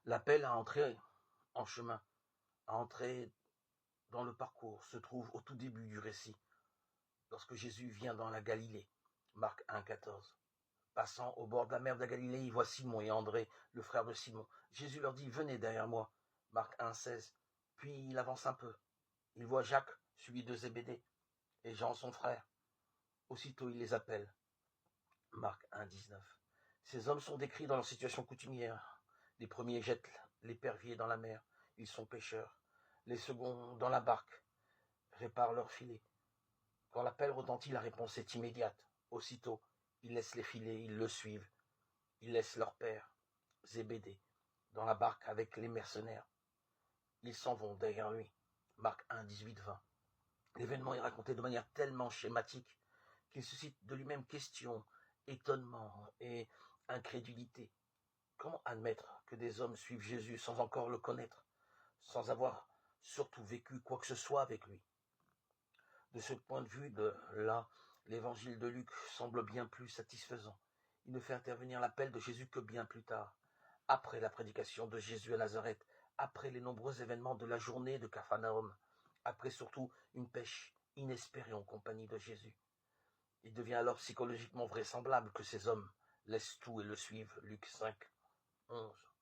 L'appel à entrer en chemin, à entrer dans le parcours, se trouve au tout début du récit, lorsque Jésus vient dans la Galilée. Marc 1, 14. Passant au bord de la mer de la Galilée, il voit Simon et André, le frère de Simon. Jésus leur dit, venez derrière moi. Marc 1, 16. Puis il avance un peu. Il voit Jacques, suivi de Zébédée, et Jean, son frère. Aussitôt, il les appelle. Marc 1, 19. Ces hommes sont décrits dans leur situation coutumière. Les premiers jettent l'épervier dans la mer. Ils sont pêcheurs. Les seconds, dans la barque, réparent leurs filets. Quand l'appel retentit, la réponse est immédiate. Aussitôt, ils laissent les filets, ils le suivent. Ils laissent leur père, Zébédée, dans la barque avec les mercenaires. Ils s'en vont derrière lui. Marc 1, 18, 20. L'événement est raconté de manière tellement schématique qu'il suscite de lui-même questions, étonnement et incrédulité. Comment admettre que des hommes suivent Jésus sans encore le connaître, sans avoir surtout vécu quoi que ce soit avec lui? De ce point de vue, l'évangile de Luc semble bien plus satisfaisant. Il ne fait intervenir l'appel de Jésus que bien plus tard, après la prédication de Jésus à Nazareth, après les nombreux événements de la journée de Capharnaüm, après surtout une pêche inespérée en compagnie de Jésus. Il devient alors psychologiquement vraisemblable que ces hommes laissent tout et le suivent. Luc 5, 11.